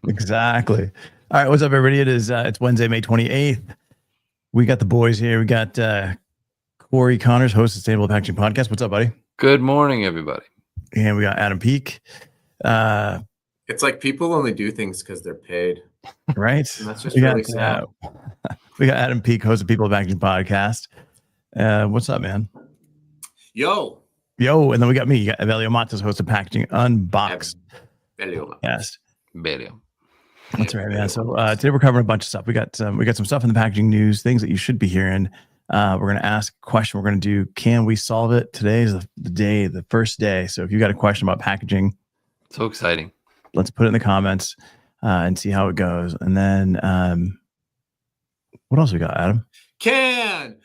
Exactly. All right, what's up, everybody? It's Wednesday, May 28th. We got the boys here. We got Cory Connors, host of Sustainable Packaging Podcast. What's up, buddy? Good morning, everybody. And we got Adam Peak. It's like people only do things because they're paid. Right? And that's just really sad. We got Adam Peak, host of People Packaging Podcast. What's up, man? Yo, and then we got me. You got Evelio Mattos, host of Packaging Unboxed. Evelio Mattos. Yes. Video. That's right, man. So today we're covering a bunch of stuff. We got some stuff in the packaging news, things that you should be hearing. We're going to ask a question. We're going to do, can we solve it? Today is the first day. So if you got a question about packaging, So exciting. let's put it in the comments and see how it goes. And then what else we got, Adam? Can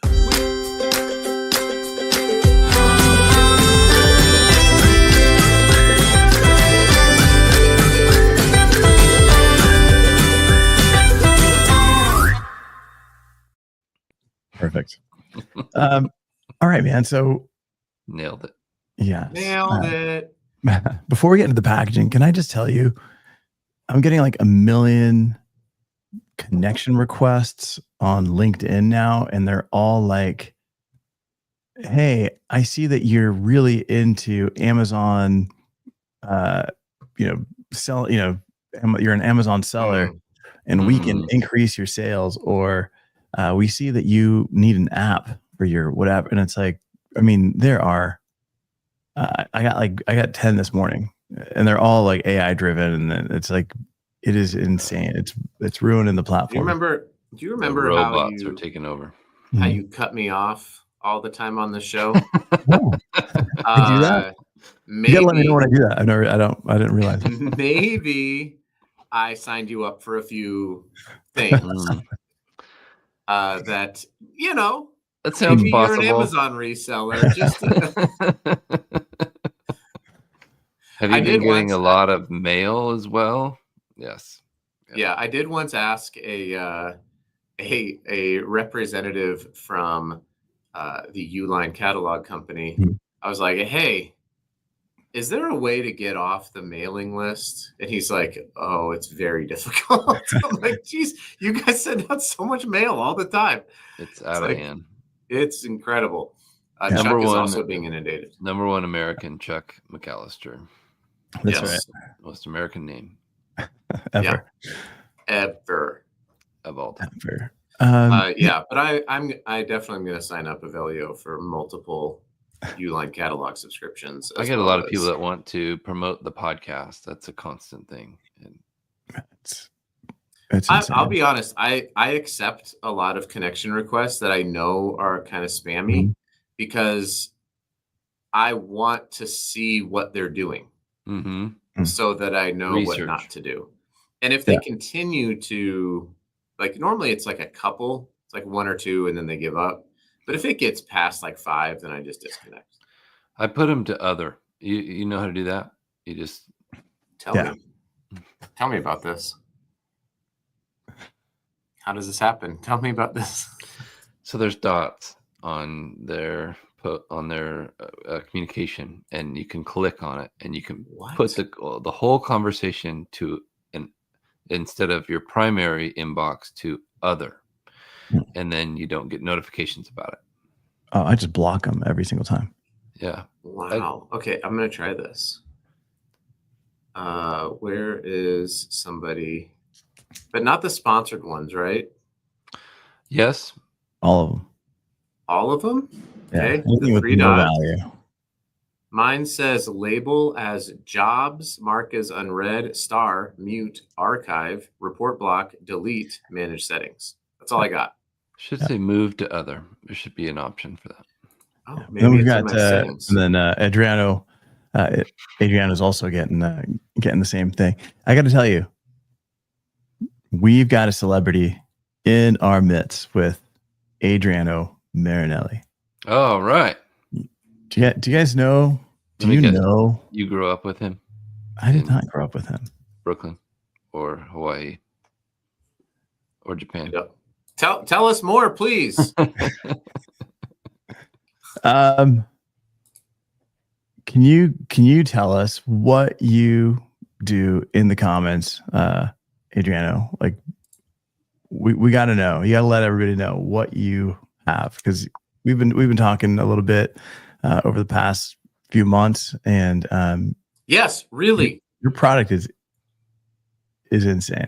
Perfect. All right, man. So Nailed it. yeah. nailed it? Before we get into the packaging, can I just tell you, I'm getting like 1 million connection requests on LinkedIn now, and they're all like, hey, I see that you're really into Amazon, you're an Amazon seller, and we can increase your sales, or we see that you need an app for your whatever. And it's like, I mean, there are, I got 10 this morning, and they're all like AI driven, and it's like, it is insane. It's ruining the platform. Do you remember The how robots are taking over. you cut me off all the time on the show? Oh, I do that. Maybe, You gotta let me know when I do that. I didn't realize. maybe I signed you up for a few things that, That sounds maybe possible. you're an Amazon reseller. Just Have you I been did getting once- a lot of mail as well? Yes. Yeah, I did once ask a representative from the Uline catalog company. I was like, hey, is there a way to get off the mailing list? And he's like, oh, it's very difficult. I'm like, geez, you guys send out so much mail all the time. It's out of hand. It's incredible. Chuck Number is one- also being inundated. Number one American, Chuck McAllister. That's Yes. Most American name right. Ever. of all time. Ever. Yeah, but I definitely am going to sign up Evelio for multiple Uline catalog subscriptions. I get a lot of people that want to promote the podcast. That's a constant thing. And It's insane. I'll be honest. I accept a lot of connection requests that I know are kind of spammy because I want to see what they're doing so that I know what not to do. And if they continue to, like, normally it's like a couple, it's like one or two, and then they give up. But if it gets past like 5, then I just disconnect. I put them to other. You know how to do that? You just Tell me about this. How does this happen? Tell me about this. so there's dots on their communication, and you can click on it, and you can put the whole conversation to instead of your primary inbox to other, and then you don't get notifications about it. Oh, I just block them every single time. Yeah. Wow. Okay, I'm gonna try this. Where is somebody? But not the sponsored ones, right? Yes. All of them. All of them? Yeah. Okay. Anything The with 3 no dots. value. Mine says label as jobs, mark as unread, star, mute, archive, report block, delete, manage settings. That's all I got. Should say move to other. There should be an option for that. Oh, Then maybe we've it's got in my settings. and then Adriano's also getting the same thing. I got to tell you, we've got a celebrity in our midst with Adriano Marinelli. Oh, right. Do you guys know? Let Do me you guess. know? You grew up with him? I did not grow up with him. Brooklyn or Hawaii or Japan? Yep. Tell us more, please. Can you tell us what you do in the comments, Adriano, like we got to know. You got to let everybody know what you have, because we've been talking a little bit over the past few months, and yes, really, your product is insane.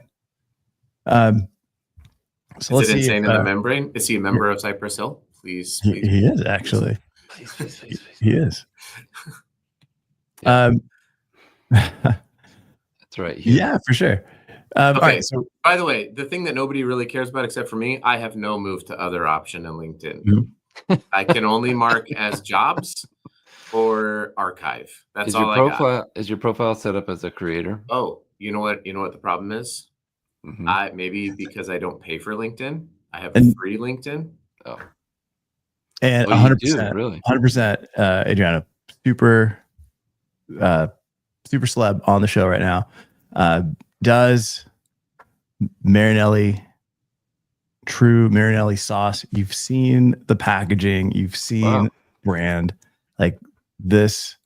So is it insane in the membrane? Is he a member of Cypress Hill? Please, he is actually. Please. He is. Yeah. That's right. Yeah, for sure. Okay. All right, so by the way, the thing that nobody really cares about except for me, I have no move to other option in LinkedIn. Mm-hmm. I can only mark as jobs or archive. That's all I got. Is your profile set up as a creator? Oh, you know what the problem is? Mm-hmm. Maybe because I don't pay for LinkedIn. I have free LinkedIn. Oh. And 100%, really, 100%, Adriana, super celeb on the show right now. Does true Marinelli sauce. You've seen the packaging, you've seen brand like this.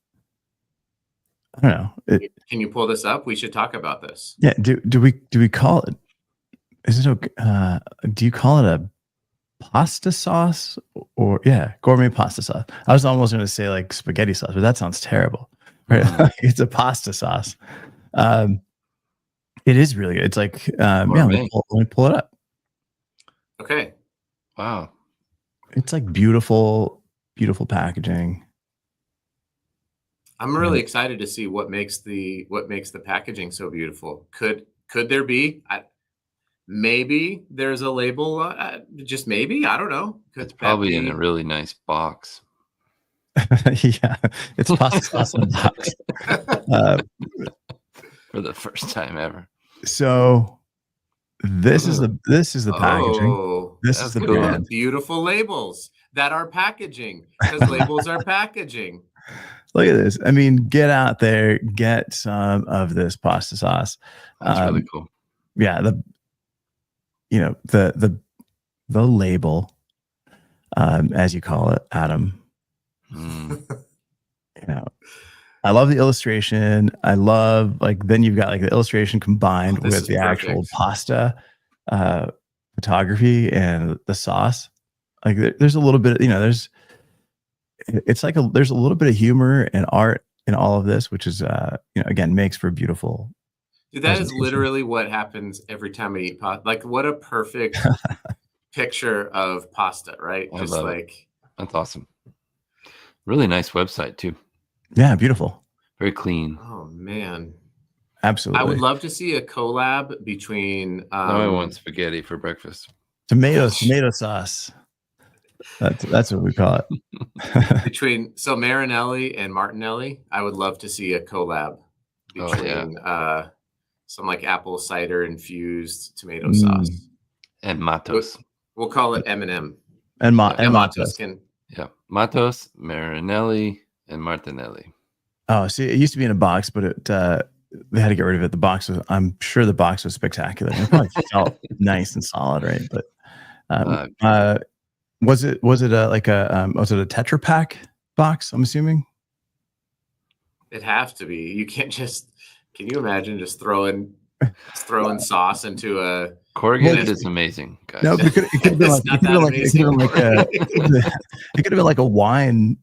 I don't know. Can you pull this up? We should talk about this. Yeah. Do we call it? Is it okay? Do you call it a pasta sauce or gourmet pasta sauce? I was almost going to say like spaghetti sauce, but that sounds terrible. Right? It's a pasta sauce. It is really good. It's like let me pull it up. Okay. Wow. It's like beautiful packaging. I'm really excited to see what makes the packaging so beautiful. Could there be? Maybe there's a label. Just maybe. I don't know. It's probably in a really nice box. Yeah, it's pasta sauce in a box. For the first time ever. So this is the packaging. This is the brand. Beautiful labels that are packaging, because labels are packaging. Look at this. I mean, get out there, get some of this pasta sauce. That's really cool. Yeah, the label, as you call it, Adam. I love the illustration. I love then you've got like the illustration combined with the actual pasta photography and the sauce. Like there's a little bit, there's a little bit of humor and art in all of this, which is again makes for beautiful. Dude, that is literally what happens every time I eat pasta. Like, what a perfect picture of pasta, right? Just like that's awesome. Really nice website too. Yeah, beautiful. Very clean. Oh man. Absolutely. I would love to see a collab between now I want spaghetti for breakfast. Tomato sauce. That's what we call it. Between Marinelli and Martinelli, I would love to see a collab between some like apple cider infused tomato sauce. And Mattos. We'll call it M&M. And Mattos. Yeah. Mattos, Marinelli, and Martinelli. Oh, see, it used to be in a box, but they had to get rid of it. I'm sure the box was spectacular. It probably felt nice and solid, right? But was it a Tetra Pak box? I'm assuming it'd have to be. You can't just. Can you imagine just throwing sauce into a corrugated? Is amazing, guys. No, it could have been like a wine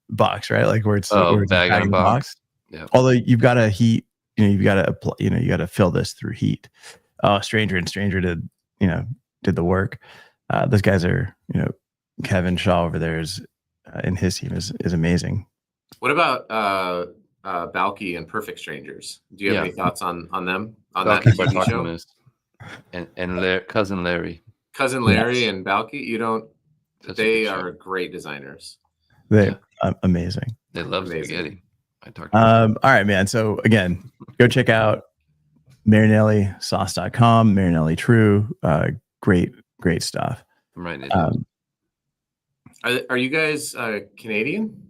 box, right? Like where it's bag in a box. Yeah. Although you've got to heat, you got to fill this through heat. Oh, Stranger did the work. Those guys are, Kevin Shaw over there in his team is amazing. What about Balky and Perfect Strangers? Do you have any thoughts on them? On Balky that TV show? And cousin Larry. Cousin Larry and Balky, you don't. They are great designers. They're amazing. They love spaghetti. I talked. All right, man. So again, go check out MarinelliSauce.com. Marinelli True. Great stuff. I'm writing it down. Are you guys Canadian?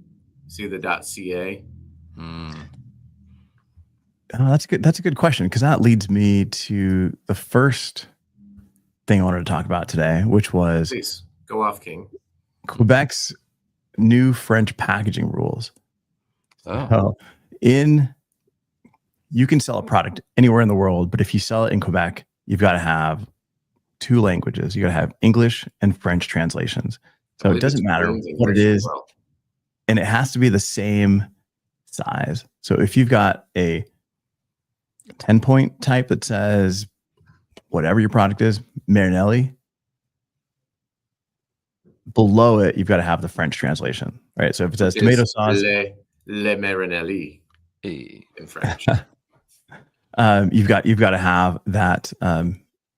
See the .ca. That's good. That's a good question, because that leads me to the first thing I wanted to talk about today, which was please go off, King. Quebec's new French packaging rules. Oh. In you can sell a product anywhere in the world, but if you sell it in Quebec, you've got to have 2 languages. You got to have English and French translations. So it doesn't matter what it is, and it has to be the same size. So if you've got a 10-point type that says whatever your product is, Marinelli, below it, you've got to have the French translation, right? So if it says tomato sauce, Le Marinelli in French. you've got to have that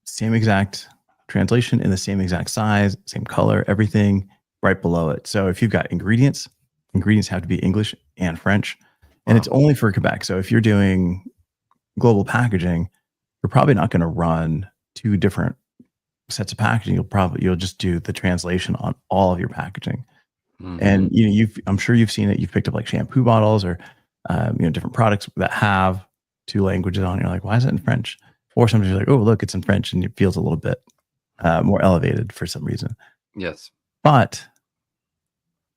same exact translation in the same exact size, same color, everything right below it. So if you've got ingredients have to be English and French, and it's only for Quebec. So if you're doing global packaging, you're probably not going to run 2 different sets of packaging. You'll just do the translation on all of your packaging. Mm-hmm. And I'm sure you've seen it. You've picked up like shampoo bottles or different products that have 2 languages on it. You're like, why is it in French? Or somebody's like, oh, look, it's in French, and it feels a little bit more elevated for some reason. Yes. But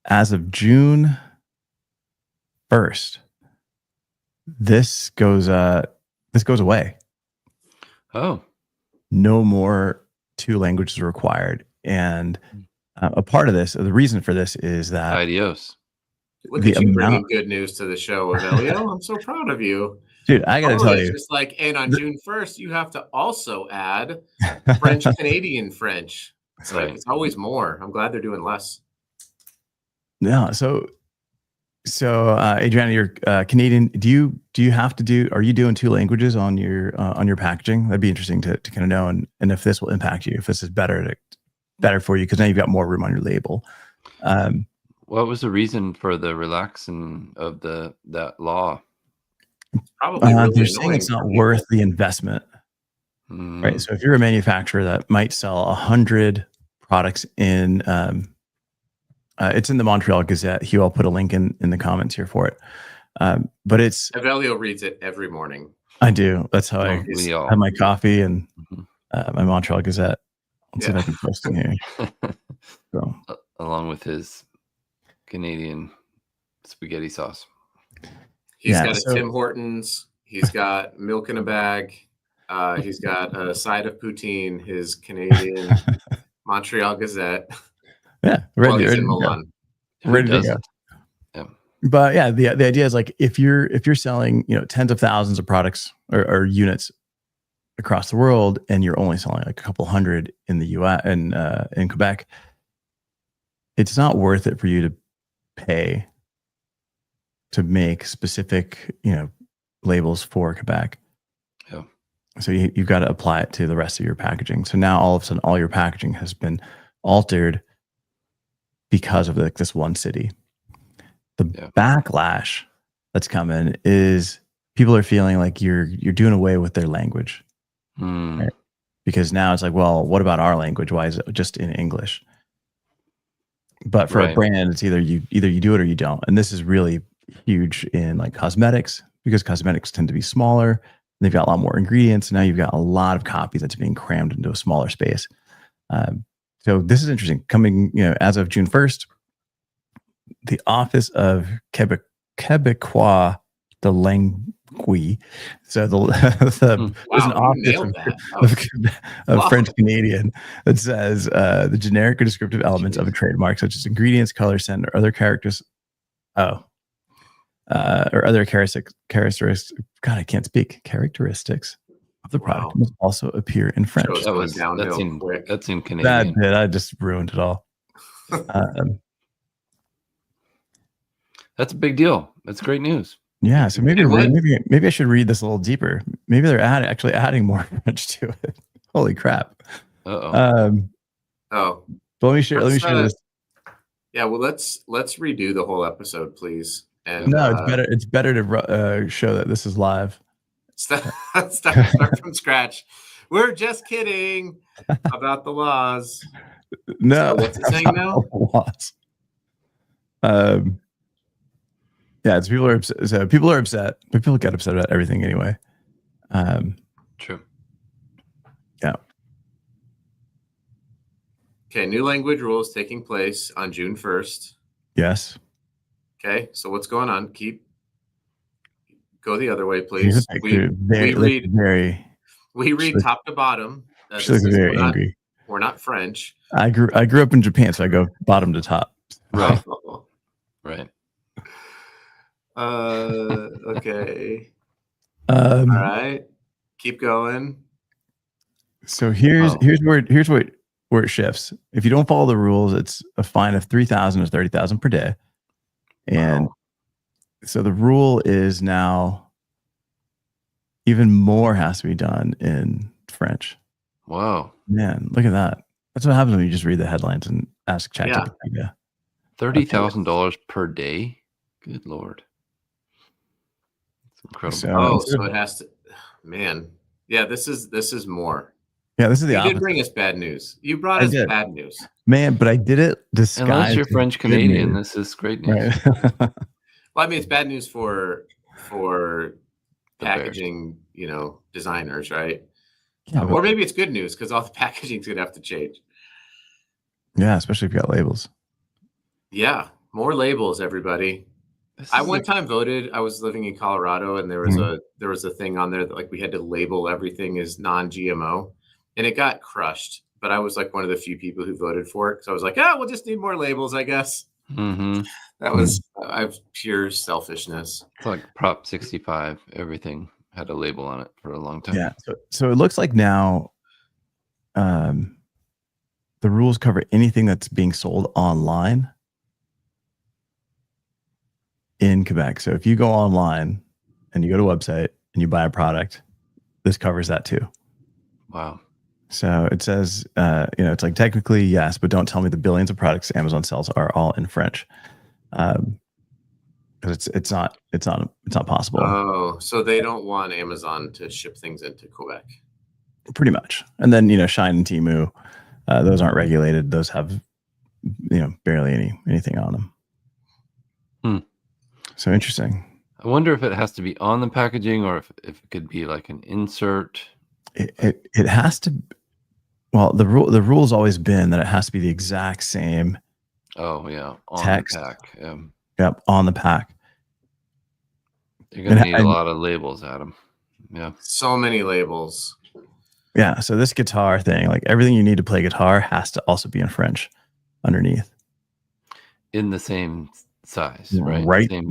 as of June 1st, this goes away. Oh. No more 2 languages required. And a part of this, the reason for this is that adios. Look at you bringing good news to the show, Evelio. I'm so proud of you. Dude, I got to tell you. It's just like, and on June 1st, you have to also add French, Canadian French. It's like, it's always more. I'm glad they're doing less. No. So Adriana, you're Canadian. Do you have to do, are you doing 2 languages on your packaging? That'd be interesting to kind of know. And if this will impact you, if this is better for you, because now you've got more room on your label. What was the reason for the relaxing of that law? Probably really they're saying it's not worth the investment. Right. So if you're a manufacturer that might sell 100 products in, it's in the Montreal Gazette. Hugh, I'll put a link in the comments here for it. But it's Evelio reads it every morning. I do. That's how I have my coffee and my Montreal Gazette. Let's see if I can post it here. So, along with his Canadian spaghetti sauce. He's got a Tim Hortons. He's got milk in a bag. He's got a side of poutine. His Canadian Montreal Gazette. Yeah, ready to go. Yeah. But yeah, the idea is like if you're selling tens of thousands of products or units across the world, and you're only selling like a couple hundred in the U.S. and in Quebec, it's not worth it for you to pay to make specific labels for Quebec. Yeah. So you've got to apply it to the rest of your packaging. So now all of a sudden, all your packaging has been altered because of this one city. The backlash that's coming is people are feeling like you're doing away with their language, right? Because now it's like, well, what about our language? Why is it just in English? But for a brand, it's either you do it or you don't. And this is really huge in like cosmetics, because cosmetics tend to be smaller. They've got a lot more ingredients. Now you've got a lot of copies that's being crammed into a smaller space. So this is interesting. Coming, as of June 1st, the Office of Québécois de Langue. So there's an office of French Canadian that says the generic or descriptive elements of a trademark, such as ingredients, color, scent, or other characters. or other characteristics. God, I can't speak. Characteristics of the product must also appear in French. That's in Canadian. I just ruined it all. That's a big deal. That's great news. Yeah, so maybe I should read this a little deeper. Maybe they're actually adding more French to it. Holy crap! But let me share this. Yeah, well, let's redo the whole episode, please. And no, it's better to show that this is live. Start from scratch. We're just kidding about the laws. No, so what's it saying now? Laws. Yeah, people are upset. So people are upset, but people get upset about everything anyway. True. Yeah. Okay, new language rules taking place on June 1st. Yes. Okay, so what's going on? Go the other way, please. We read top to bottom. She looks very angry. We're not French. I grew up in Japan, so I go bottom to top. Right. Right. Okay. All right. Keep going. So here's where it shifts. If you don't follow the rules, it's a fine of $3,000 to $30,000 per day. And so the rule is now even more has to be done in French. Wow. Man, look at that. That's what happens when you just read the headlines and ask ChatGPT. Yeah. $30,000 per day. Good Lord. It's incredible. So it has to, man. Yeah, this is more. Yeah, this is the opposite. opposite. You did bring us bad news. You brought us bad news. Man, but I did it disguised. Unless you're French Canadian, this is great news. Right. Well, I mean, it's bad news for packaging, designers, right? Yeah, or maybe it's good news because all the packaging is going to have to change. Yeah, especially if you got labels. Yeah, more labels, everybody. I one time voted. I was living in Colorado, and there was a thing on there that like we had to label everything as non-GMO, and it got crushed. But I was like one of the few people who voted for it, so I was like, we'll just need more labels, I guess. Mm-hmm. That was pure selfishness. It's like Prop 65. Everything had a label on it for a long time. Yeah. So it looks like now, the rules cover anything that's being sold online in Quebec. So if you go online and you go to a website and you buy a product, this covers that too. Wow. So it says, it's like technically yes, but don't tell me the billions of products Amazon sells are all in French, because it's not possible. Oh, so they don't want Amazon to ship things into Quebec. Pretty much, and then Shine and Temu, those aren't regulated. Those have barely anything on them. So interesting. I wonder if it has to be on the packaging or if it could be like an insert. It has to. Well, the rule's always been that it has to be the exact same. Oh yeah, on text. The pack. Yep, on the pack. You're gonna need a lot of labels, Adam. Yeah, so many labels. Yeah, so this guitar thing, like everything you need to play guitar, has to also be in French underneath. In the same size, right? Right. Same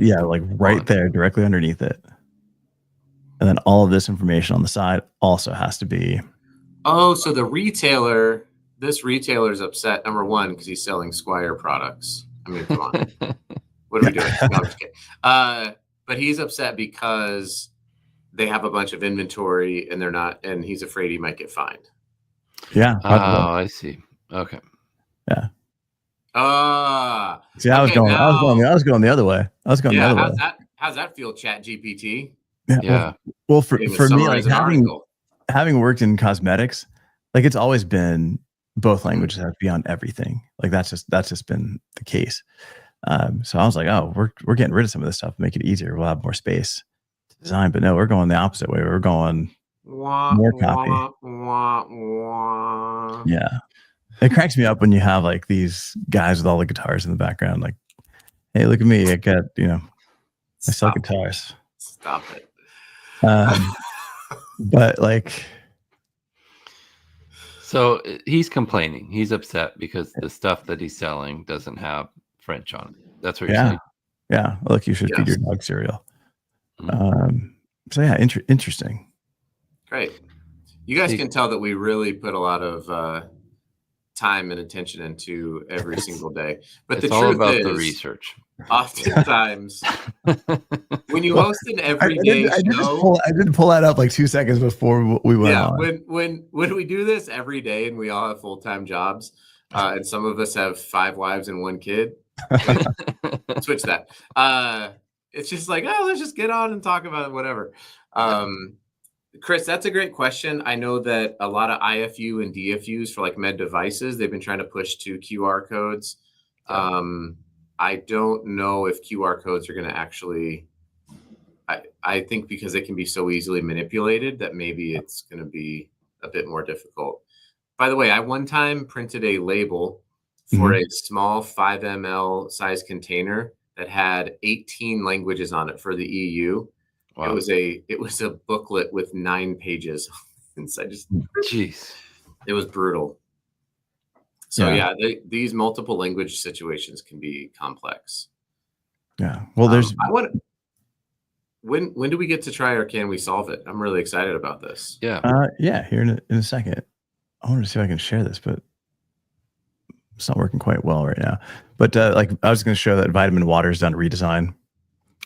right there, directly underneath it. And then all of this information on the side also has to be. Oh, so this retailer is upset, number one, because he's selling Squire products. I mean, come on. What are we doing? No, I'm just kidding. But he's upset because they have a bunch of inventory and they're not, and he's afraid he might get fined. Yeah. Oh, I see. Okay. Yeah. See, I was going the other way. How's that feel, ChatGPT? Yeah. Well, for me, like having worked in cosmetics, like it's always been both languages have to be on everything. Like that's just been the case. So I was like, we're getting rid of some of this stuff, make it easier. We'll have more space to design. But no, we're going the opposite way. We're going more copy. Yeah. It cracks me up when you have like these guys with all the guitars in the background. Like, hey, look at me. I got, I sell guitars. Stop it. But like. So he's complaining. He's upset because the stuff that he's selling doesn't have French on it. That's what you're saying. Yeah. Look, you should feed your dog cereal. So yeah, interesting. Great. You guys can tell that we really put a lot of time and attention into every single day. But it's the all truth about is, the research. Oftentimes, when you host an everyday show, I did pull that up like 2 seconds before we went on. When we do this every day and we all have full-time jobs, and some of us have 5 wives and 1 kid, switch that. It's just like, let's just get on and talk about whatever. Chris, that's a great question. I know that a lot of IFU and DFUs for like med devices, they've been trying to push to QR codes. I don't know if QR codes are going to actually, I think because they can be so easily manipulated that maybe it's going to be a bit more difficult. By the way, I one time printed a label for a small 5 ml size container that had 18 languages on it for the EU. Wow. It was a booklet with 9 pages. Jeez. It was brutal. So these multiple language situations can be complex. Yeah. Well, there's. When do we get to try or can we solve it? I'm really excited about this. Yeah. Here in a second. I want to see if I can share this, but it's not working quite well right now. But I was going to show that Vitamin Water's done a redesign.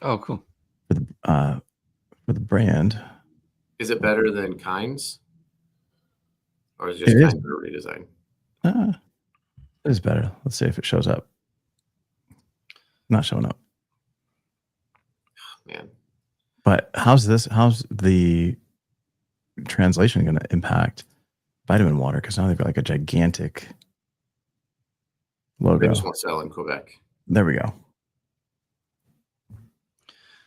Oh, cool. For the brand. Is it better than Kind's? Or is it just Kind's redesign? It is better. Let's see if it shows up. Not showing up. Oh, man. But how's the translation going to impact Vitamin Water? Because now they've got like a gigantic logo. They just won't sell in Quebec. There we go.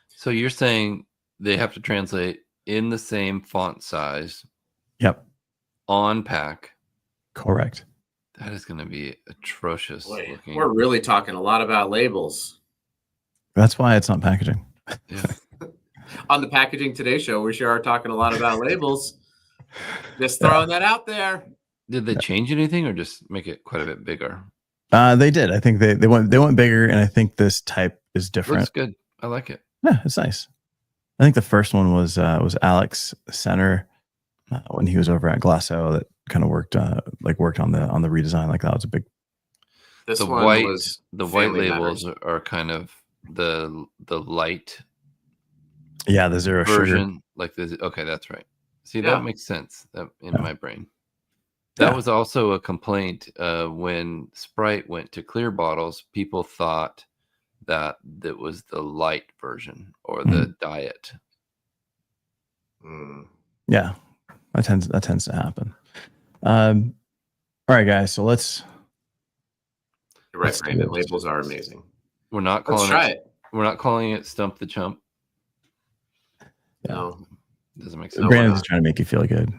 So you're saying they have to translate in the same font size. Yep. On pack. Correct. That is going to be atrocious. Boy, we're really talking a lot about labels. That's why it's not packaging. Yeah. On the Packaging Today show, we sure are talking a lot about labels. Just throwing that out there. Did they change anything or just make it quite a bit bigger? They did. I think they went bigger, and I think this type is different. Looks good. I like it. Yeah, it's nice. I think the first one was Alex Center when he was over at Glasso that kind of worked on the redesign. Like that was a big. The white labels are kind of the light. Yeah, the zero version, sugar. Okay, that's right. See, that makes sense in my brain. That was also a complaint when Sprite went to clear bottles. People thought that was the light version or the diet. Yeah, that tends to happen. All right, guys. So let's. You're right, Brandon. Labels are amazing. We're not calling it. We're not calling it Stump the Chump. Yeah. No, doesn't make sense. Brandon's just trying to make you feel good.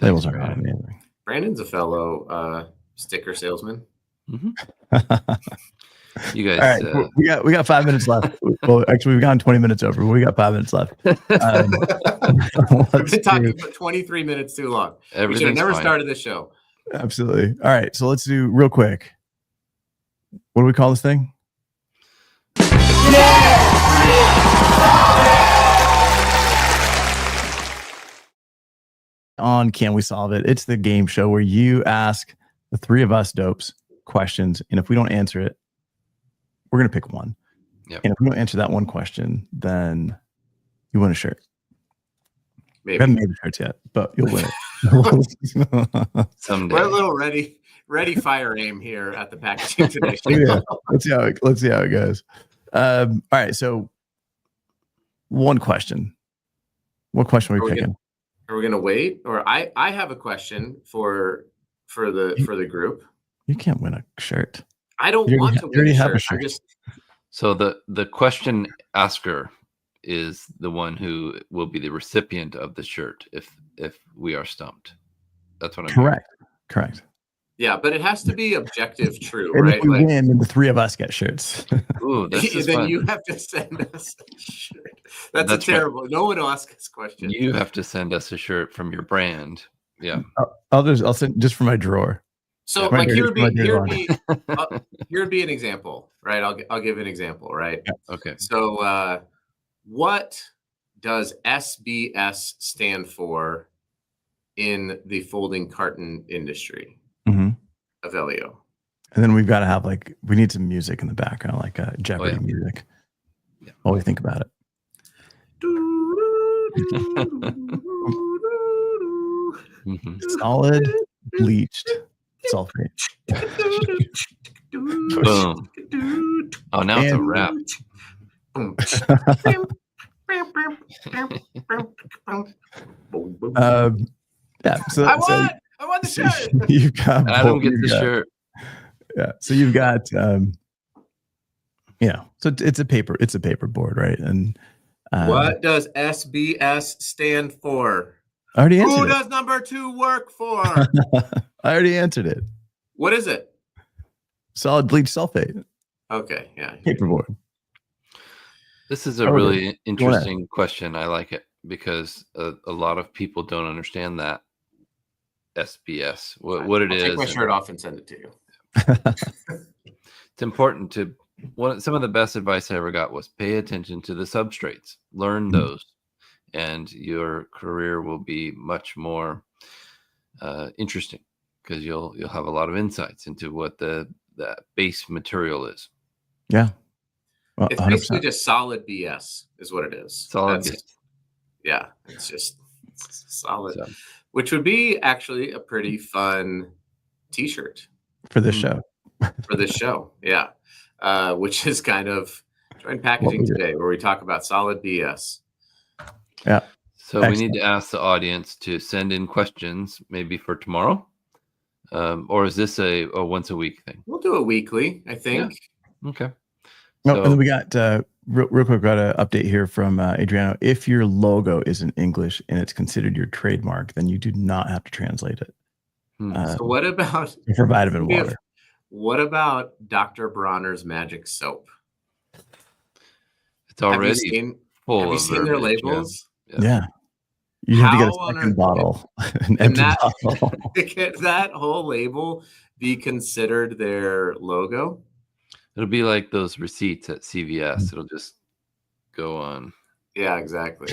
Labels are not amazing. Brandon's a fellow sticker salesman. Mm-hmm. You guys, all right, we got 5 minutes left. Well, actually, we've gone 20 minutes over. We got 5 minutes left. We've been talking for 23 minutes too long. We should have never started this show. Absolutely. All right, so let's do real quick. What do we call this thing? On Can We Solve It? It's the game show where you ask the three of us dopes questions, and if we don't answer it, we're going to pick one. Yep. And if we don't answer that one question, then you win a shirt. Maybe. We haven't made the shirts yet, but you'll win it. Someday. We're a little ready, fire, aim here at the Packaging Today show. Yeah. Let's see how it goes. All right, so one question. What question are we picking? Are we going to wait? Or I have a question for the group. You can't win a shirt. I don't want to win a shirt. So the question asker is the one who will be the recipient of the shirt if we are stumped. That's what I'm Correct. Yeah, but it has to be objective true, and right? If we win, then the three of us get shirts. Ooh, this then fun. You have to send us a shirt. That's terrible. No one will ask us questions. You have to send us a shirt from your brand. Yeah. I'll send just for my drawer. So here would be an example, right? I'll give an example, right? Yeah. Okay. So what does SBS stand for in the folding carton industry? Evelio. And then we've got to have we need some music in the background, like Jeopardy music. Yeah. While we think about it. Solid bleached sulfate. Boom. Oh, now it's a wrap. Yeah. So I want the shirt. You've got Adam gets the shirt. Yeah. So you've got so it's a paper board, right? And what does SBS stand for? I already answered it. Who does number 2 work for? I already answered it. What is it? Solid bleached sulfate. Okay, yeah. Paperboard. This is a really interesting question. I like it because a lot of people don't understand that SBS, what it is. Take my shirt off and send it to you. It's important to some of the best advice I ever got was pay attention to the substrates, learn those, and your career will be much more interesting because you'll have a lot of insights into what the base material is. Yeah. Well, it's 100%. Basically just solid BS is what it is. Solid BS. Yeah, it's just solid, which would be actually a pretty fun T-shirt for this show. For this show, yeah. Which is kind of Join Packaging Today, where we talk about solid BS. Yeah. So we need to ask the audience to send in questions, maybe for tomorrow, or is this a once a week thing? We'll do it weekly, I think. Yeah. Okay. No, and then we got real quick. Got an update here from Adriano. If your logo is in English and it's considered your trademark, then you do not have to translate it. So what about for vitamin water? What about Dr. Bronner's Magic Soap? It's already full. Have you seen their labels? Yeah. You have to get a second bottle, an empty bottle. Can that whole label be considered their logo? It'll be like those receipts at CVS. It'll just go on. Yeah, exactly.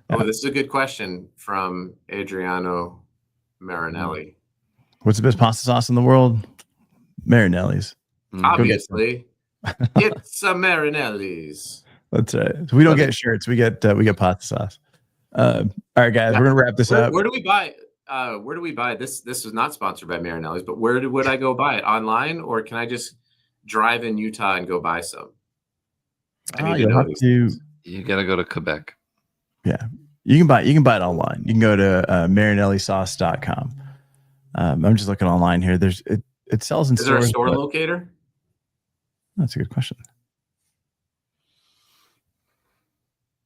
Oh, this is a good question from Adriano Marinelli. What's the best pasta sauce in the world? Marinelli's. Obviously. It's a Marinelli's. That's right. So we don't get shirts. We get pasta sauce. All right, guys, we're gonna wrap this up. Where do we buy? Where do we buy this? This was not sponsored by Marinelli's, but would I go buy it online, or can I just drive in Utah and go buy some? You gotta go to Quebec. Yeah, you can buy it online. You can go to marinellisauce.com. I'm just looking online here. It sells in stores. Is there a store locator? That's a good question.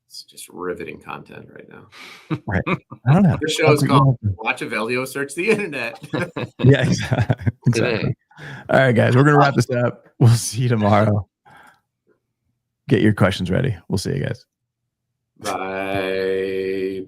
It's just riveting content right now. Right. I don't know. The show is called Watch Evelio Search the Internet. Yeah, exactly. All right, guys, we're going to wrap this up. We'll see you tomorrow. Get your questions ready. We'll see you guys. Bye.